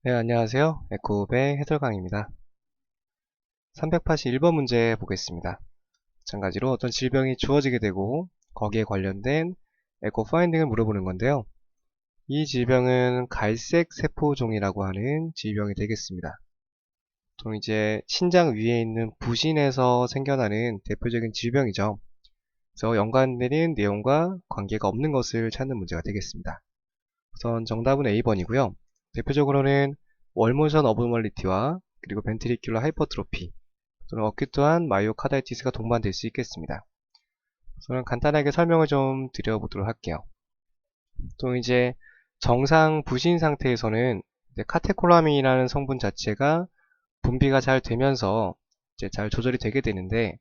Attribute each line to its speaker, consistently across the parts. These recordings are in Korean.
Speaker 1: 네, 안녕하세요. 에코우의 해설강입니다. 381번 문제 보겠습니다. 마찬가지로 어떤 질병이 주어지게 되고 거기에 관련된 에코 파인딩을 물어보는 건데요. 이 질병은 갈색 세포종이라고 하는 질병이 되겠습니다. 보통 이제 신장 위에 있는 부신에서 생겨나는 대표적인 질병이죠. 그래서 연관되는 내용과 관계가 없는 것을 찾는 문제가 되겠습니다. 우선 정답은 A번이고요. 대표적으로는 월모션 어브노멀리티와 그리고 벤트리큘러 하이퍼트로피 또는 어큐트한 마이오카다이티스가 동반될 수 있겠습니다. 저는 간단하게 설명을 좀 드려보도록 할게요. 또 이제 정상 부신 상태에서는 카테콜라민이라는 성분 자체가 분비가 잘 되면서 이제 잘 조절이 되게 되는데,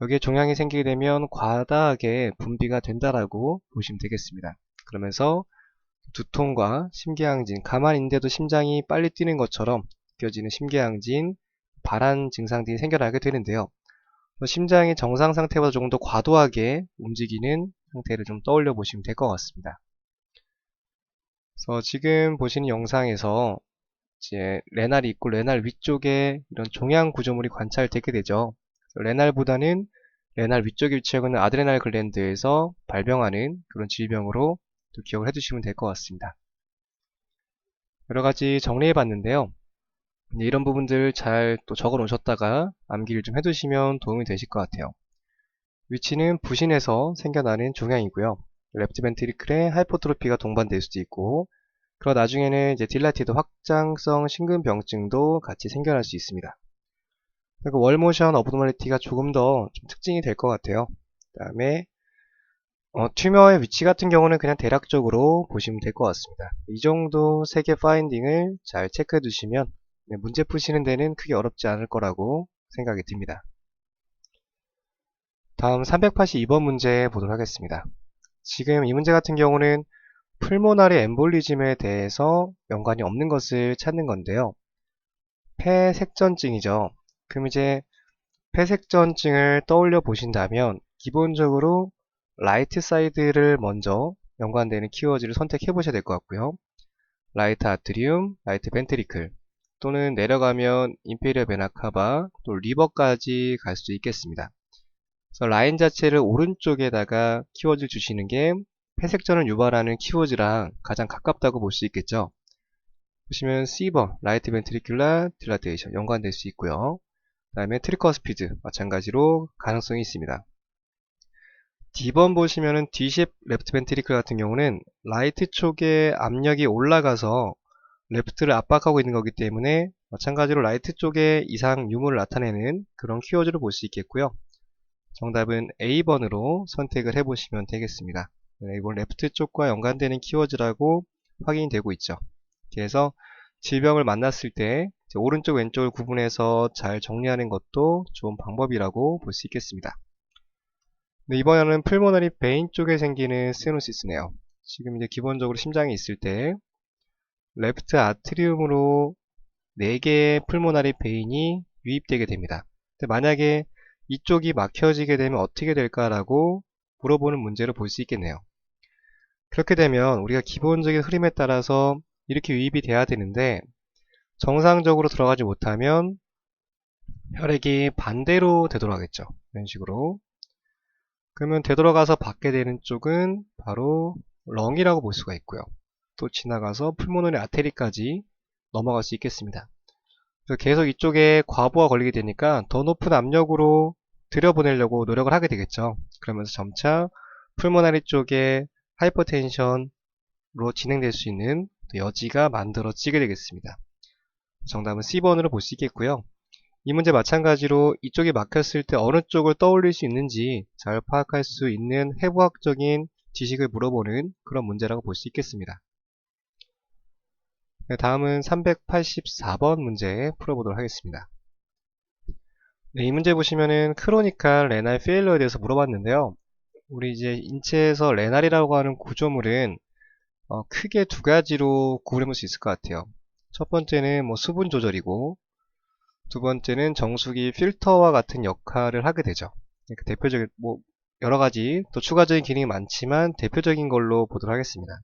Speaker 1: 여기에 종양이 생기게 되면 과다하게 분비가 된다라고 보시면 되겠습니다. 그러면서 두통과 심계항진, 가만히 있는데도 심장이 빨리 뛰는 것처럼 느껴지는 심계항진, 발한 증상들이 생겨나게 되는데요. 심장이 정상 상태보다 조금 더 과도하게 움직이는 상태를 좀 떠올려 보시면 될 것 같습니다. 그래서 지금 보시는 영상에서 이제 레날이 있고 레날 위쪽에 이런 종양 구조물이 관찰되게 되죠. 레날보다는 레날 위쪽에 위치하고 있는 아드레날 글랜드에서 발병하는 그런 질병으로 또 기억을 해두시면 될 것 같습니다. 여러 가지 정리해 봤는데요. 이런 부분들 잘 또 적어 놓으셨다가 암기를 좀 해두시면 도움이 되실 것 같아요. 위치는 부신에서 생겨나는 종양이고요. 레프트 벤트리클에 하이퍼트로피가 동반될 수도 있고, 그러다 나중에는 이제 딜라티드 확장성 심근병증도 같이 생겨날 수 있습니다. 그리고 월모션 어브노멀리티가 조금 더 좀 특징이 될 것 같아요. 그 다음에 튜머의 위치 같은 경우는 그냥 대략적으로 보시면 될 것 같습니다. 이 정도 세 개 파인딩을 잘 체크해 두시면 문제 푸시는 데는 크게 어렵지 않을 거라고 생각이 듭니다. 다음 382번 문제 보도록 하겠습니다. 지금 이 문제 같은 경우는 풀모나리 엠볼리즘에 대해서 연관이 없는 것을 찾는 건데요. 폐색전증이죠. 그럼 이제 폐색전증을 떠올려 보신다면 기본적으로 라이트 사이드를 먼저 연관되는 키워드를 선택해 보셔야 될 것 같고요. 라이트 아트리움, 라이트 벤트리클, 또는 내려가면 인페리어 베나 카바, 또 리버까지 갈 수도 있겠습니다. 그래서 라인 자체를 오른쪽에다가 키워드 주시는 게 폐색전을 유발하는 키워드랑 가장 가깝다고 볼 수 있겠죠. 보시면 C번, 라이트 벤트리큘라 딜라테이션 연관될 수 있고요. 그 다음에 트리커스피드 마찬가지로 가능성이 있습니다. D번 보시면은 D십 레프트 벤트리클 같은 경우는 라이트 쪽에 압력이 올라가서 레프트를 압박하고 있는 거기 때문에 마찬가지로 라이트 쪽에 이상 유무를 나타내는 그런 키워드를 볼 수 있겠고요. 정답은 A번으로 선택을 해보시면 되겠습니다. 이번 레프트 쪽과 연관되는 키워드라고 확인이 되고 있죠. 그래서 질병을 만났을 때 오른쪽 왼쪽을 구분해서 잘 정리하는 것도 좋은 방법이라고 볼 수 있겠습니다. 네, 이번에는 풀모너리 베인 쪽에 생기는 스테노시스네요. 지금 이제 기본적으로 심장이 있을 때 레프트 아트리움으로 4개의 풀모나리 베인이 유입되게 됩니다. 근데 만약에 이쪽이 막혀지게 되면 어떻게 될까라고 물어보는 문제를 볼 수 있겠네요. 그렇게 되면 우리가 기본적인 흐름에 따라서 이렇게 유입이 돼야 되는데 정상적으로 들어가지 못하면 혈액이 반대로 되돌아가겠죠. 이런 식으로. 그러면 되돌아가서 받게 되는 쪽은 바로 렁이라고 볼 수가 있고요. 또 지나가서 풀모너리 아테리까지 넘어갈 수 있겠습니다. 그래서 계속 이쪽에 과부하 걸리게 되니까 더 높은 압력으로 들여보내려고 노력을 하게 되겠죠. 그러면서 점차 풀모나리 쪽에 하이퍼텐션으로 진행될 수 있는 여지가 만들어지게 되겠습니다. 정답은 C번으로 볼 수 있겠고요. 이 문제 마찬가지로 이쪽이 막혔을 때 어느 쪽을 떠올릴 수 있는지 잘 파악할 수 있는 해부학적인 지식을 물어보는 그런 문제라고 볼 수 있겠습니다. 네, 다음은 384번 문제 풀어보도록 하겠습니다. 네, 이 문제 보시면은 크로니컬 레날 페일러에 대해서 물어봤는데요. 우리 이제 인체에서 레날이라고 하는 구조물은 크게 두 가지로 구분해 볼 수 있을 것 같아요. 첫 번째는 뭐 수분 조절이고, 두 번째는 정수기 필터와 같은 역할을 하게 되죠. 그러니까 대표적인 뭐 여러 가지 또 추가적인 기능이 많지만 대표적인 걸로 보도록 하겠습니다.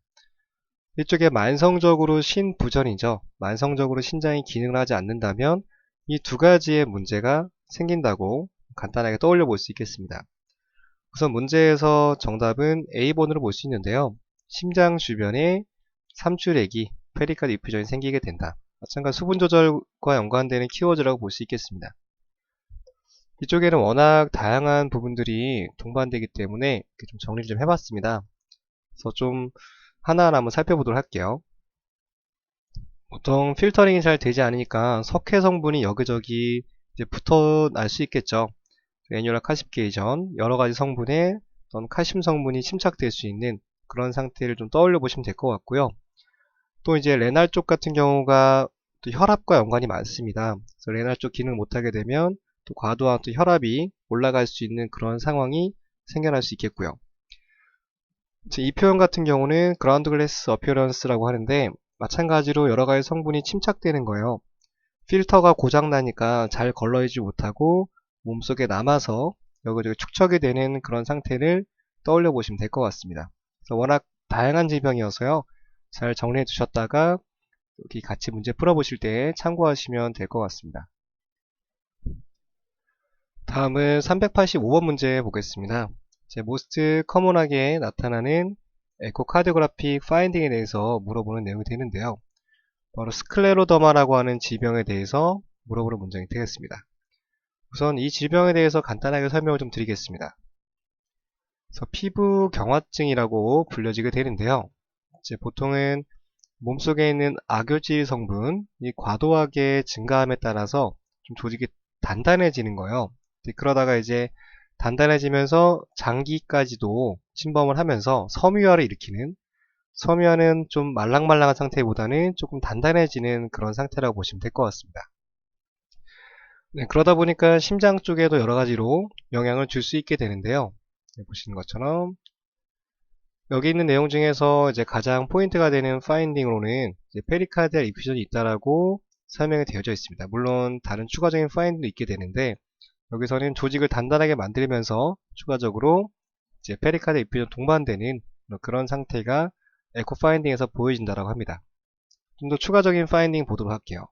Speaker 1: 이쪽에 만성적으로 신부전이죠. 만성적으로 신장이 기능을 하지 않는다면 이 두 가지의 문제가 생긴다고 간단하게 떠올려 볼 수 있겠습니다. 우선 문제에서 정답은 A번으로 볼 수 있는데요. 심장 주변에 삼출액이 페리카드 이퓨전이 생기게 된다. 마찬가지로 수분 조절과 연관되는 키워드라고 볼 수 있겠습니다. 이쪽에는 워낙 다양한 부분들이 동반되기 때문에 이렇게 좀 정리를 좀 해봤습니다. 그래서 좀 하나하나 한번 살펴보도록 할게요. 보통 필터링이 잘 되지 않으니까 석회 성분이 여기저기 이제 붙어 날 수 있겠죠. 애뉴럴 카시피케이션, 여러가지 성분에 어떤 칼슘 성분이 침착될 수 있는 그런 상태를 좀 떠올려 보시면 될 것 같고요. 또 이제 레날 쪽 같은 경우가 또 혈압과 연관이 많습니다. 그래서 레날 쪽 기능을 못하게 되면 또 과도한 또 혈압이 올라갈 수 있는 그런 상황이 생겨날 수 있겠고요. 이 표현 같은 경우는 그라운드 글래스 어피어런스라고 하는데 마찬가지로 여러가지 성분이 침착되는 거예요. 필터가 고장나니까 잘 걸러지지 못하고 몸속에 남아서 여기저기 축적이 되는 그런 상태를 떠올려 보시면 될 것 같습니다. 그래서 워낙 다양한 질병이어서요. 잘 정리해 두셨다가 여기 같이 문제 풀어보실 때 참고하시면 될 것 같습니다. 다음은 385번 문제 보겠습니다. 모스트 커먼하게 나타나는 에코카디오그래픽 파인딩에 대해서 물어보는 내용이 되는데요. 바로 스클레로더마라고 하는 질병에 대해서 물어보는 문장이 되겠습니다. 우선 이 질병에 대해서 간단하게 설명을 좀 드리겠습니다. 그래서 피부 경화증이라고 불려지게 되는데요. 보통은 몸속에 있는 악효질 성분이 과도하게 증가함에 따라서 좀 조직이 단단해지는 거예요. 그러다가 이제 단단해지면서 장기까지도 침범을 하면서 섬유화를 일으키는, 섬유화는 좀 말랑말랑한 상태보다는 조금 단단해지는 그런 상태라고 보시면 될 것 같습니다. 네, 그러다 보니까 심장 쪽에도 여러 가지로 영향을 줄 수 있게 되는데요. 네, 보시는 것처럼 여기 있는 내용 중에서 이제 가장 포인트가 되는 파인딩으로는 페리카디알 이퓨전이 있다라고 설명이 되어져 있습니다. 물론 다른 추가적인 파인딩도 있게 되는데 여기서는 조직을 단단하게 만들면서 추가적으로 이제 페리카디알 이퓨전 동반되는 그런 상태가 에코 파인딩에서 보여진다라고 합니다. 좀 더 추가적인 파인딩 보도록 할게요.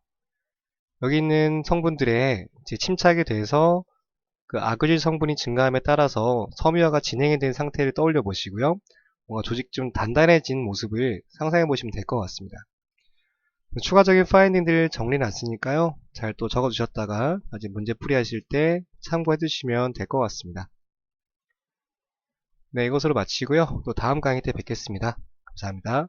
Speaker 1: 여기 있는 성분들에 이제 침착이 돼서 그 악의질 성분이 증가함에 따라서 섬유화가 진행이 된 상태를 떠올려 보시고요. 뭔가 조직 좀 단단해진 모습을 상상해 보시면 될 것 같습니다. 추가적인 파인딩들 정리는 않으니까요. 잘 또 적어 주셨다가 아직 문제 풀이 하실 때 참고해 주시면 될 것 같습니다. 네, 이것으로 마치고요. 또 다음 강의 때 뵙겠습니다. 감사합니다.